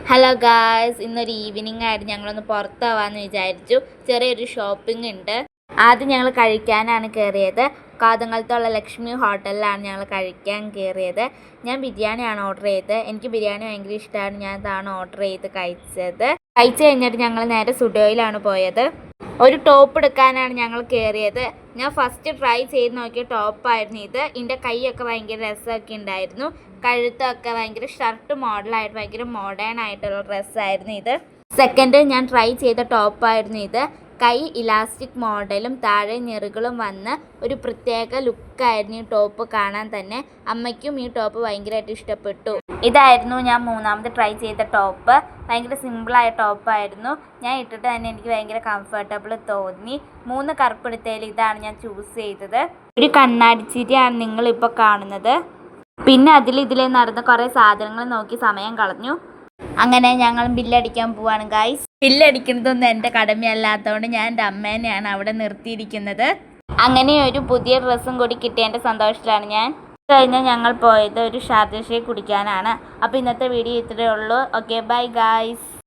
Hello guys, ഇന്നൊരു evening ആയിട്ട് ഞങ്ങളൊന്ന് പുറത്താവാന്ന് വിചാരിച്ചു. ചെറിയൊരു ഷോപ്പിംഗ് ഉണ്ട്. ആദ്യം ഞങ്ങൾ കഴിക്കാനാണ് കയറിയത്. കാതങ്കലത്തുള്ള ലക്ഷ്മി ഹോട്ടലിലാണ് ഞങ്ങൾ കഴിക്കാൻ കയറിയത്. ഞാൻ ബിരിയാണിയാണ് ഓർഡർ ചെയ്തത്. എനിക്ക് ബിരിയാണി ഭയങ്കര ഇഷ്ടമാണ്. ഞാൻ അതാണ് ഓർഡർ ചെയ്ത് കഴിച്ചത്. കഴിച്ച് കഴിഞ്ഞിട്ട് ഞങ്ങൾ നേരെ സ്റ്റുഡിയോയിലാണ് പോയത്. ഒരു ടോപ്പ് എടുക്കാനാണ് ഞങ്ങൾ കയറിയത്. ഞാൻ ഫസ്റ്റ് ട്രൈ ചെയ്ത് നോക്കിയ ടോപ്പായിരുന്നു ഇത്. ഇതിൻ്റെ കൈയൊക്കെ ഭയങ്കര രസമൊക്കെ ഉണ്ടായിരുന്നു. കഴുത്തൊക്കെ ഭയങ്കര ഷർട്ട് മോഡലായിട്ട് ഭയങ്കര മോഡേൺ ആയിട്ടുള്ള ഡ്രസ്സായിരുന്നു ഇത്. സെക്കൻഡ് ഞാൻ ട്രൈ ചെയ്ത ടോപ്പായിരുന്നു ഇത്. കൈ ഇലാസ്റ്റിക് മോഡലും താഴെ ഞെറുകളും വന്ന് ഒരു പ്രത്യേക ലുക്കായിരുന്നു ഈ ടോപ്പ് കാണാൻ തന്നെ. അമ്മയ്ക്കും ഈ ടോപ്പ് ഭയങ്കരമായിട്ട് ഇഷ്ടപ്പെട്ടു. ഇതായിരുന്നു ഞാൻ മൂന്നാമത് ട്രൈ ചെയ്ത ടോപ്പ്. ഭയങ്കര സിമ്പിളായ ടോപ്പായിരുന്നു. ഞാൻ ഇട്ടിട്ട് തന്നെ എനിക്ക് ഭയങ്കര കംഫർട്ടബിൾ തോന്നി. 3 കറുപ്പെടുത്തതിൽ ഇതാണ് ഞാൻ ചൂസ് ചെയ്തത്. ഒരു കണ്ണാടിച്ചിരിയാണ് നിങ്ങളിപ്പോൾ കാണുന്നത്. പിന്നെ ഇതിലെ നടന്ന കുറേ സാധനങ്ങൾ നോക്കി സമയം കളഞ്ഞു. അങ്ങനെ ഞങ്ങൾ ബില്ലടിക്കാൻ പോവാണ് ഗൈസ്. ബില്ലടിക്കുന്നതൊന്നും എൻ്റെ കടമയല്ലാത്തതുകൊണ്ട് ഞാൻ എൻ്റെ അമ്മേനെയാണ് അവിടെ നിർത്തിയിരിക്കുന്നത്. അങ്ങനെ ഒരു പുതിയ ഡ്രസ്സും കൂടി കിട്ടിയതിൻ്റെ സന്തോഷത്തിലാണ് ഞാൻ. കഴിഞ്ഞാൽ ഞങ്ങൾ പോയത് ഒരു ഷാർജ ഷേക്ക് കുടിക്കാനാണ്. അപ്പോൾ ഇന്നത്തെ വീഡിയോ ഇത്രയേ ഉള്ളൂ. Okay, bye guys.